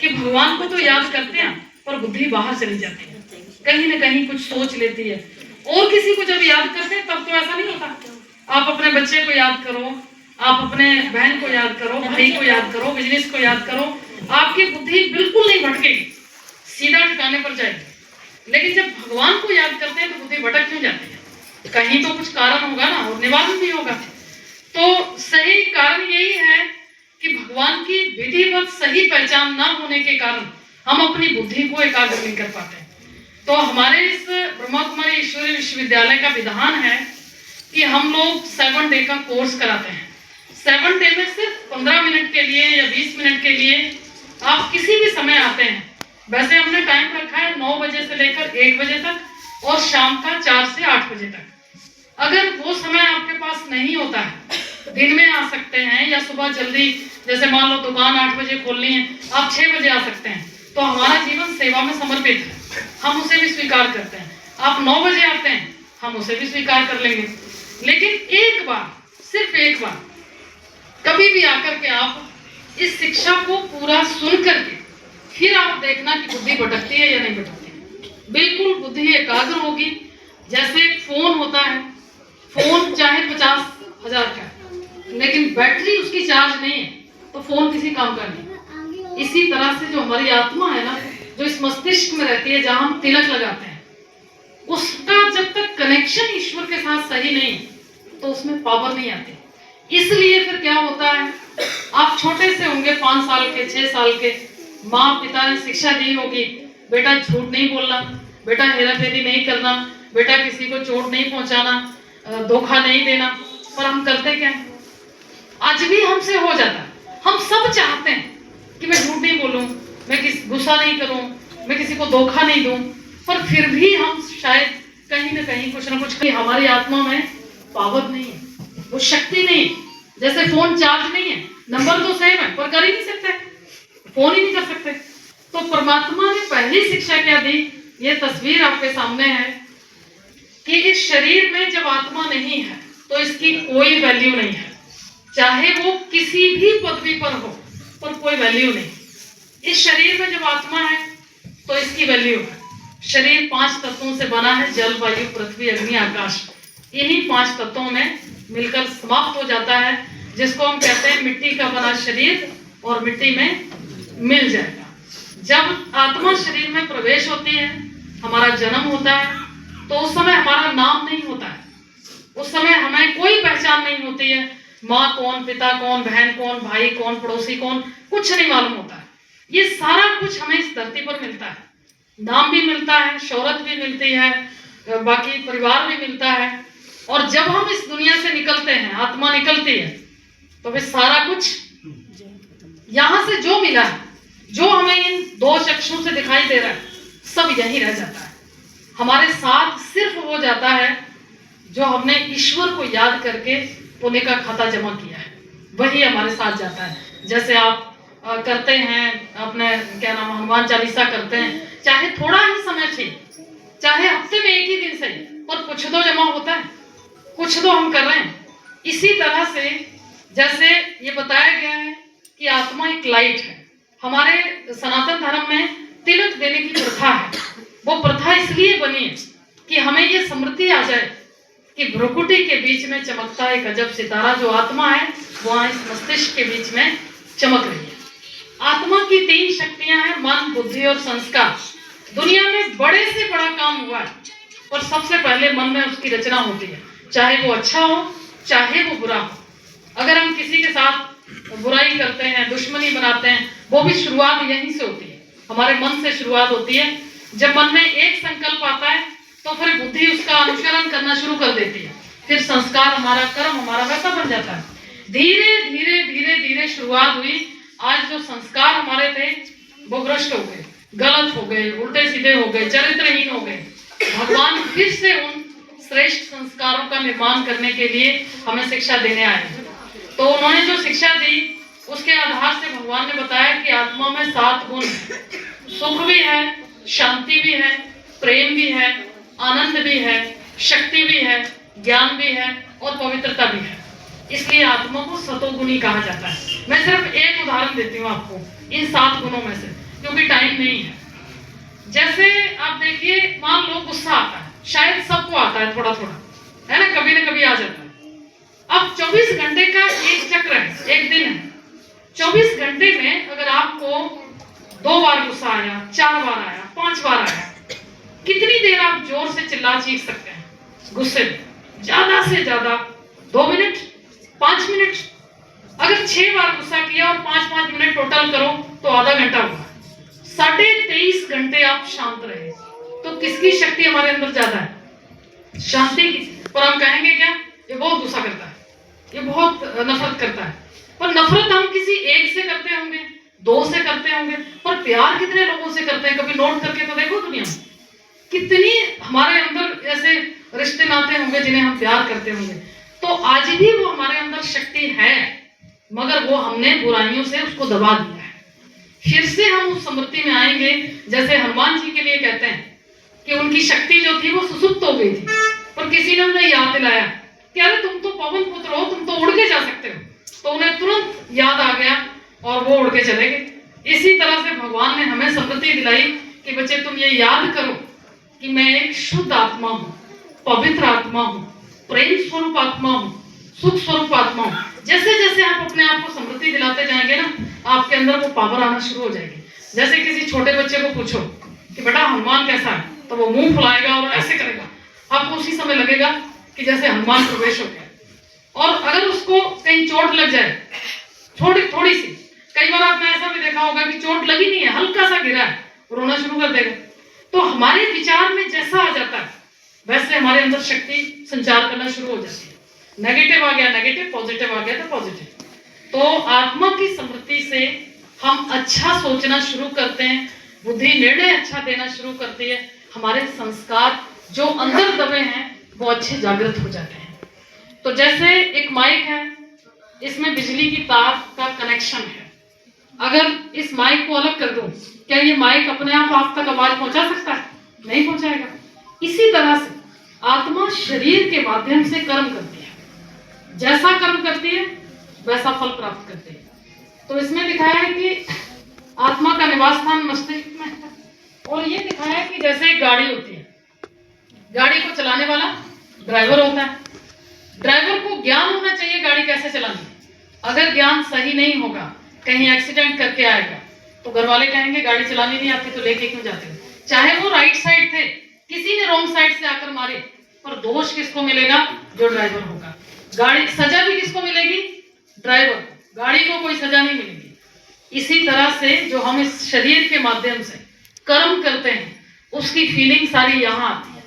कि भगवान को तो याद करते हैं पर बुद्धि बाहर चली जाती है, कहीं ना कहीं कुछ सोच लेती है। और किसी को जब याद करते हैं तब तो ऐसा नहीं होता। आप अपने बच्चे को याद करो, आप अपने बहन को याद करो, भाई को याद करो, बिजनेस को याद करो, आपकी बुद्धि बिल्कुल नहीं भटकेगी, सीधा ठिकाने पर जाएगी। लेकिन जब भगवान को याद करते हैं तो बुद्धि भटक क्यों जाती है? कहीं तो कुछ कारण होगा ना, और निवारण भी होगा। तो सही कारण यही है कि भगवान की विधिवत सही पहचान ना होने के कारण हम अपनी बुद्धि को एकाग्र नहीं कर पाते। तो हमारे इस ब्रह्मा कुमारी ईश्वरीय विश्वविद्यालय का विधान है कि हम लोग 7 डे का कोर्स कराते हैं। 7 डे में सिर्फ 15 मिनट के लिए या 20 मिनट के लिए आप किसी भी समय आते हैं। वैसे हमने टाइम रखा है 9 बजे से लेकर 1 बजे तक और शाम का 4 से 8 बजे तक। अगर वो समय आपके पास नहीं होता है, दिन में आ सकते हैं या सुबह जल्दी, जैसे मान लो दुकान 8 बजे खोलनी है, आप 6 बजे आ सकते हैं। तो हमारा जीवन सेवा में समर्पित है, हम उसे भी स्वीकार करते हैं। आप 9 बजे आते हैं, हम उसे भी स्वीकार कर लेंगे। लेकिन एक बार, सिर्फ एक बार कभी भी आकर के आप इस शिक्षा को पूरा सुन करके फिर आप देखना कि बुद्धि भटकती है या नहीं भटकती। बिल्कुल बुद्धि एकाग्र होगी। जैसे फोन होता है, फोन चाहे 50,000 का है लेकिन बैटरी उसकी चार्ज नहीं है तो फोन किसी काम का नहीं। इसी तरह से जो हमारी आत्मा है ना, जो इस मस्तिष्क में रहती है, जहां हम तिलक लगाते हैं, उसका जब तक कनेक्शन ईश्वर के साथ सही नहीं तो उसमें पावर नहीं आती। इसलिए फिर क्या होता है, आप छोटे से होंगे, 5 साल के, 6 साल के, माँ पिता ने शिक्षा दी होगी, बेटा झूठ नहीं बोलना, बेटा हेरा फेरी नहीं करना, बेटा किसी को चोट नहीं पहुंचाना, धोखा नहीं देना। पर हम करते क्या हैं? आज भी हमसे हो जाता है। हम सब चाहते हैं कि मैं झूठ नहीं बोलूं, मैं गुस्सा नहीं करूं, मैं किसी को धोखा नहीं दूं, पर फिर भी हम शायद कहीं ना कहीं कुछ ना कुछ, हमारी आत्मा में पावर नहीं है, वो शक्ति नहीं है। जैसे फोन चार्ज नहीं है, नंबर तो सेम है पर कर ही नहीं सकते, फोन ही नहीं कर सकते। तो परमात्मा ने पहली शिक्षा क्या दी, ये तस्वीर आपके सामने है कि इस शरीर में जब आत्मा नहीं है तो इसकी कोई वैल्यू नहीं है, चाहे वो किसी भी पदवी पर हो, पर कोई वैल्यू नहीं। इस शरीर में जब आत्मा है तो इसकी वैल्यू है। शरीर 5 तत्वों से बना है, जल, वायु, पृथ्वी, अग्नि, आकाश। इन्हीं 5 तत्वों में मिलकर समाप्त हो जाता है, जिसको हम कहते हैं मिट्टी का बना शरीर और मिट्टी में मिल जाएगा। जब आत्मा शरीर में प्रवेश होती है, हमारा जन्म होता है, तो उस समय हमारा नाम नहीं होता है, उस समय हमें कोई पहचान नहीं होती है। माँ कौन, पिता कौन, बहन कौन, भाई कौन, पड़ोसी कौन, कुछ नहीं मालूम होता है। ये सारा कुछ हमें इस धरती पर मिलता है। नाम भी मिलता है, शोहरत भी मिलती है, बाकी परिवार भी मिलता है। और जब हम इस दुनिया से निकलते हैं, आत्मा निकलती है, तो फिर सारा कुछ यहां से जो मिला है, जो हमें इन 2 चक्षुओं से दिखाई दे रहा है, सब यही रह जाता है। हमारे साथ सिर्फ वो जाता है जो हमने ईश्वर को याद करके पुण्य का खाता जमा किया है, वही हमारे साथ जाता है। जैसे आप करते हैं अपने क्या नाम, हनुमान चालीसा करते हैं, चाहे थोड़ा ही समय चाहिए, चाहे हफ्ते में 1 ही दिन सही, पर कुछ तो जमा होता है, कुछ तो हम कर रहे हैं। इसी तरह से जैसे ये बताया गया है कि आत्मा एक लाइट है। हमारे सनातन धर्म में तिलक देने की प्रथा है। वो प्रथा इसलिए बनी है कि हमें ये स्मृति आ जाए कि भ्रुकुटी के बीच में चमकता एक अजब सितारा, जो आत्मा है वहां इस मस्तिष्क के बीच में चमक रही है। आत्मा की 3 शक्तियां हैं, मन, बुद्धि और संस्कार। दुनिया में बड़े से बड़ा काम हुआ है और सबसे पहले मन में उसकी रचना होती है, चाहे वो अच्छा हो चाहे वो बुरा हो। अगर हम किसी के साथ बुराई करते हैं, दुश्मनी बनाते हैं, वो भी शुरुआत यहीं से होती है, हमारे मन से शुरुआत होती है। जब मन में एक संकल्प आता है तो फिर बुद्धि उसका अनुसरण करना शुरू कर देती है, फिर संस्कार, हमारा कर्म, हमारा वैसा बन जाता है। धीरे धीरे धीरे धीरे शुरुआत हुई। आज जो संस्कार हमारे थे वो भ्रष्ट हो गए, गलत हो गए, उल्टे सीधे हो गए, चरित्रहीन हो गए। भगवान फिर से उन श्रेष्ठ संस्कारों का निर्माण करने के लिए हमें शिक्षा देने आए। तो उन्होंने जो शिक्षा दी उसके आधार से भगवान ने बताया कि आत्मा में 7 गुण, सुख भी है, शांति भी है, प्रेम भी है, आनंद भी है, शक्ति भी है, ज्ञान भी है और पवित्रता भी है। इसलिए आत्मा को सतोगुणी कहा जाता है। मैं सिर्फ एक उदाहरण देती हूँ आपको इन 7 गुणों में से। क्योंकि टाइम नहीं है। जैसे आप देखिए, मान लो गुस्सा आता है, शायद सबको आता है थोड़ा थोड़ा, है ना, कभी ना कभी आ जाता है। अब 24 घंटे का एक चक्र है, एक दिन है। 24 घंटे में अगर आपको 2 बार गुस्सा आया, 4 बार आया, 5 बार आया, कितनी देर आप जोर से चिल्ला चीख सकते हैं गुस्से में? ज्यादा से ज्यादा 2 मिनट, 5 मिनट। अगर 6 बार गुस्सा किया और 5-5 मिनट टोटल करो तो आधा घंटा हुआ। 23.5 घंटे आप शांत रहे, तो किसकी शक्ति हमारे अंदर ज्यादा है? शांति की। और हम कहेंगे क्या, ये बहुत गुस्सा करता है, ये बहुत नफरत करता है। पर नफरत हम किसी एक से करते होंगे, 2 से करते होंगे, पर प्यार कितने लोगों से करते हैं? कभी नोट करके तो देखो दुनिया में कितनी हमारे अंदर ऐसे रिश्ते नाते होंगे जिन्हें हम प्यार करते होंगे। तो आज भी वो हमारे अंदर शक्ति है, मगर वो हमने बुराइयों से उसको दबा दिया है। फिर से हम उस स्मृति में आएंगे, जैसे हनुमान जी के लिए कहते हैं कि उनकी शक्ति जो थी वो सुसुप्त हो गई थी, पर किसी ने उन्हें याद दिलाया कि अरे तुम तो पवन पुत्र हो, तुम तो उड़ के जा सकते हो। तो उन्हें तुरंत याद आ गया और वो उड़ के चले गए। इसी तरह से भगवान ने हमें स्मृति दिलाई कि बच्चे तुम ये याद करो कि मैं एक शुद्ध आत्मा हूँ, पवित्र आत्मा हूँ, प्रेम स्वरूप आत्मा हूँ, सुख स्वरूप आत्मा हूँ। जैसे जैसे आप अपने आप को स्मृति दिलाते जाएंगे ना, आपके अंदर वो पावर आना शुरू हो जाएगी। जैसे किसी छोटे बच्चे को पूछो कि बेटा हनुमान कैसा है, तो वो मुंह फुलाएगा और ऐसे करेगा, आपको उसी समय लगेगा कि जैसे हनुमान प्रवेश हो गया। और अगर उसको कहीं चोट लग जाए, थोड़ी सी, कई बार आपने ऐसा भी देखा होगा कि चोट लगी नहीं है, हल्का सा गिरा है, रोना शुरू कर देगा। तो हमारे विचार में जैसा आ जाता है वैसे हमारे अंदर शक्ति संचार करना शुरू हो जाती है। नेगेटिव आ गया नेगेटिव, पॉजिटिव आ गया तो पॉजिटिव। तो आत्मा की स्मृति से हम अच्छा सोचना शुरू करते हैं, बुद्धि निर्णय अच्छा देना शुरू करती है, हमारे संस्कार जो अंदर दबे हैं वो अच्छे जागृत हो जाते हैं। तो जैसे एक माइक है, इसमें बिजली की तार का कनेक्शन है। अगर इस माइक को अलग कर दूं, क्या ये माइक अपने आप तक आवाज पहुंचा सकता है? नहीं पहुंचाएगा। इसी तरह से आत्मा शरीर के माध्यम से कर्म करती है, जैसा कर्म करती है वैसा फल प्राप्त करती है। तो इसमें दिखाया है कि आत्मा का निवास स्थान मस्तिष्क में है, और ये दिखाया है कि जैसे एक गाड़ी होती है, गाड़ी को चलाने वाला ड्राइवर होता है। ड्राइवर को ज्ञान होना चाहिए गाड़ी कैसे चलानी। अगर ज्ञान सही नहीं होगा, कहीं एक्सीडेंट करके आएगा तो घर वाले कहेंगे गाड़ी चलानी नहीं आती तो लेके क्यों जाते हो। चाहे वो राइट साइड थे, किसी ने रॉन्ग साइड से आकर मारे, पर दोष किसको मिलेगा? जो ड्राइवर होगा। गाड़ी सजा भी किसको मिलेगी? ड्राइवर। गाड़ी को कोई सजा नहीं मिलेगी। इसी तरह से जो हम इस शरीर के माध्यम से कर्म करते हैं उसकी फीलिंग सारी यहाँ आती है,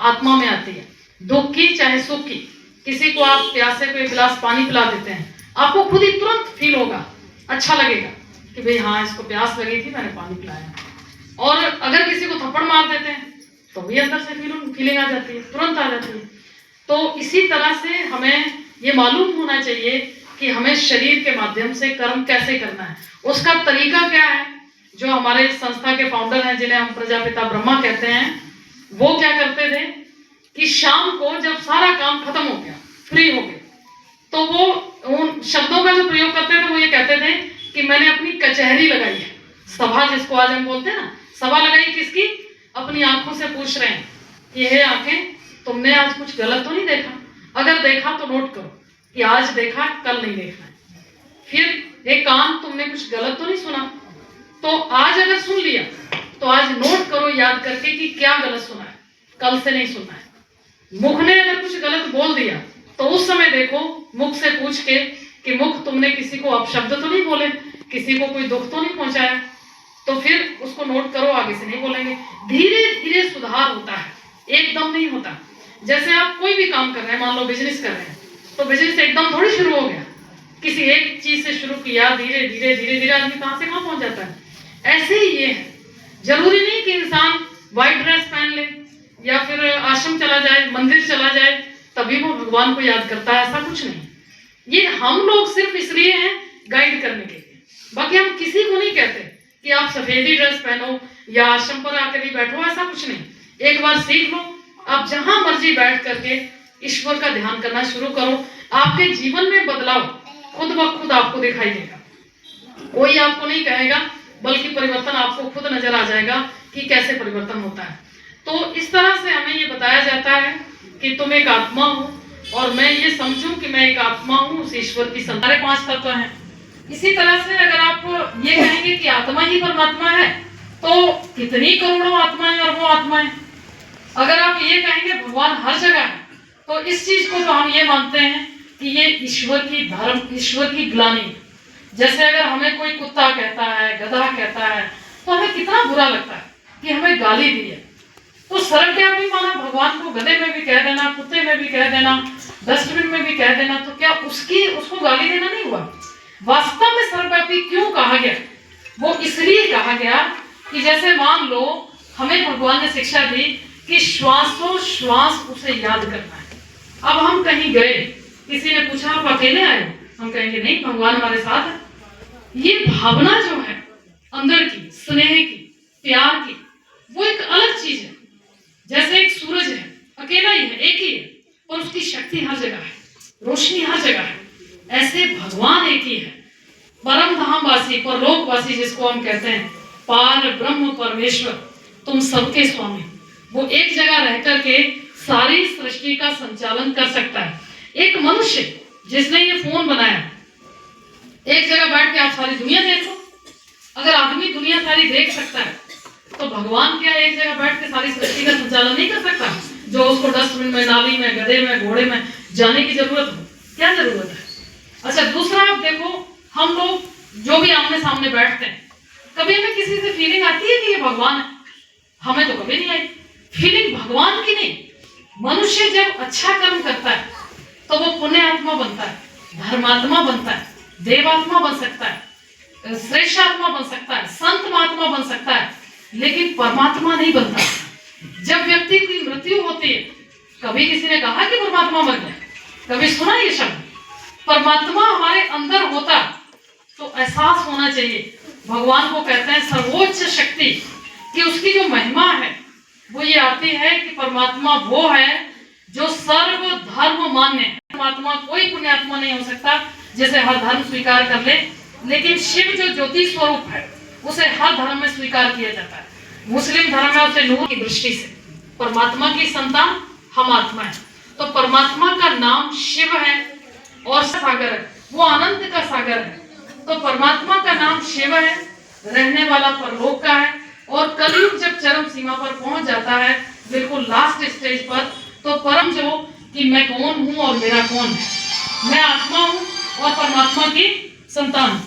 आत्मा में आती है, दुख की चाहे सुख की। किसी को आप प्यासे को एक गिलास पानी पिला देते हैं, आपको खुद ही तुरंत फील होगा, अच्छा लगेगा कि भाई हाँ इसको प्यास लगी थी, मैंने पानी पिलाया। और अगर किसी को थप्पड़ मार देते हैं तो भी अंदर से फीलिंग आ जाती है, तुरंत आ जाती है। तो इसी तरह से हमें ये मालूम होना चाहिए कि हमें शरीर के माध्यम से कर्म कैसे करना है, उसका तरीका क्या है। जो हमारे संस्था के फाउंडर हैं, जिन्हें हम प्रजापिता ब्रह्मा कहते हैं, वो क्या करते थे कि शाम को जब सारा काम खत्म हो गया, फ्री हो गए, तो वो उन शब्दों का जो प्रयोग करते थे वो ये कहते थे कि मैंने अपनी कचहरी लगाई है, सभा जिसको आज हम बोलते हैं ना, सभा लगाई किसकी? अपनी आंखों से पूछ रहे हैं कि हे आंखें, तुमने आज कुछ गलत तो नहीं देखा? अगर देखा तो नोट करो कि आज देखा, कल नहीं देखना है। फिर हे कान, तुमने कुछ गलत तो नहीं सुना? तो आज अगर सुन लिया तो आज नोट करो याद करके कि क्या गलत सुना है, कल से नहीं सुनना है। मुख ने अगर कुछ गलत बोल दिया तो उस समय देखो मुख से पूछ के कि मुख, तुमने किसी को अपशब्द तो नहीं बोले, किसी को कोई दुख तो नहीं पहुंचाया? तो फिर उसको नोट करो, आगे से नहीं बोलेंगे। धीरे धीरे सुधार होता है, एकदम नहीं होता। जैसे आप कोई भी काम कर रहे हैं, मान लो बिजनेस कर रहे हैं, तो बिजनेस एकदम थोड़ी शुरू हो गया, किसी एक चीज से शुरू किया, धीरे धीरे धीरे धीरे आदमी कहां से कहां पहुंच जाता है। ऐसे ही ये है, जरूरी नहीं कि इंसान व्हाइट ड्रेस पहन ले या फिर आश्रम चला जाए, मंदिर चला जाए तभी वो भगवान को याद करता है, ऐसा कुछ नहीं। ये हम लोग सिर्फ इसलिए हैं गाइड करने के लिए, बाकी हम किसी को नहीं कहते कि आप सफेदी ड्रेस पहनो या आश्रम पर आकर ही बैठो, ऐसा कुछ नहीं। एक बार सीख लो, आप जहां मर्जी बैठ करके ईश्वर का ध्यान करना शुरू करो, आपके जीवन में बदलाव खुद ब खुद आपको दिखाई देगा। कोई आपको नहीं कहेगा, बल्कि परिवर्तन आपको खुद नजर आ जाएगा कि कैसे परिवर्तन होता है। तो इस तरह से हमें ये बताया जाता है कि तुम एक आत्मा हो और मैं ये समझूं कि मैं एक आत्मा हूं उस ईश्वर की संतान। 5 तत्व हैं। इसी तरह से अगर आप ये कहेंगे कि आत्मा ही परमात्मा है तो कितनी करोड़ों आत्माएं और वो आत्माएं। अगर आप ये कहेंगे भगवान हर जगह है तो इस चीज को तो हम ये मानते हैं कि ये ईश्वर की धर्म, ईश्वर की ग्लानि। जैसे अगर हमें कोई कुत्ता कहता है, गधा कहता है तो हमें कितना बुरा लगता है कि हमें गाली दी है। तो सर्वव्यापी माना भगवान को गधे में भी कह देना, कुत्ते में भी कह देना, डस्टबिन में भी कह देना, तो क्या उसको गाली देना नहीं हुआ? वास्तव में सर्वव्यापी क्यों कहा गया? वो इसलिए कहा गया कि जैसे मान लो हमें भगवान ने शिक्षा दी कि श्वासोश्वास उसे याद करना है। अब हम कहीं गए, किसी ने पूछा आप अकेले आए हो, हम कहेंगे नहीं भगवान हमारे साथ है। ये भावना जो है अंदर की, स्नेह की, प्यार की, वो एक अलग चीज है। जैसे एक सूरज है, अकेला ही है, एक ही है, और उसकी शक्ति हर जगह है, रोशनी हर जगह है। ऐसे भगवान एक ही है, परम धामवासी, परलोकवासी जिसको हम कहते हैं, पार ब्रह्म परमेश्वर, तुम सबके स्वामी। वो एक जगह रह करके सारी सृष्टि का संचालन कर सकता है। एक मनुष्य जिसने ये फोन बनाया, एक जगह बैठ के आप सारी दुनिया देखो। अगर आदमी दुनिया सारी देख सकता है तो भगवान क्या एक जगह बैठ के सारी सृष्टि का संचालन नहीं कर सकता? जो उसको डस्टबिन में, नाली में, गधे में, घोड़े में जाने की जरूरत हो, क्या जरूरत है? अच्छा, दूसरा आप देखो, हम लोग जो भी आमने सामने बैठते हैं, कभी हमें किसी से फीलिंग आती है कि ये भगवान है? हमें तो कभी नहीं आई फीलिंग भगवान की। नहीं, मनुष्य जब अच्छा कर्म करता है तो वो पुण्य आत्मा बनता है, धर्मात्मा बनता है, देवात्मा बन सकता है, श्रेष्ठ आत्मा बन सकता है, संत महात्मा बन सकता है, लेकिन परमात्मा नहीं बनता। जब व्यक्ति की मृत्यु होती है, कभी किसी ने कहा कि परमात्मा मर गया? कभी सुना ये शब्द? परमात्मा हमारे अंदर होता तो एहसास होना चाहिए। भगवान को कहते हैं सर्वोच्च शक्ति, कि उसकी जो महिमा है वो ये आती है कि परमात्मा वो है जो सर्व धर्म मान्य है। परमात्मा कोई पुण्यात्मा नहीं हो सकता जिसे हर धर्म स्वीकार कर ले, लेकिन शिव जो ज्योति स्वरूप है उसे हर धर्म में स्वीकार किया जाता है। मुस्लिम धर्म में उसे नूर की दृष्टि से, परमात्मा की संतान हम आत्मा है। तो परमात्मा का नाम शिव है और सागर है, वो अनंत का सागर है। तो परमात्मा का नाम शिव है, रहने वाला परलोक का है। और कलयुग जब चरम सीमा पर पहुंच जाता है, बिल्कुल लास्ट स्टेज पर, तो परम जो कि मैं कौन हूं और मेरा कौन है, मैं आत्मा हूं और परमात्मा की संतान।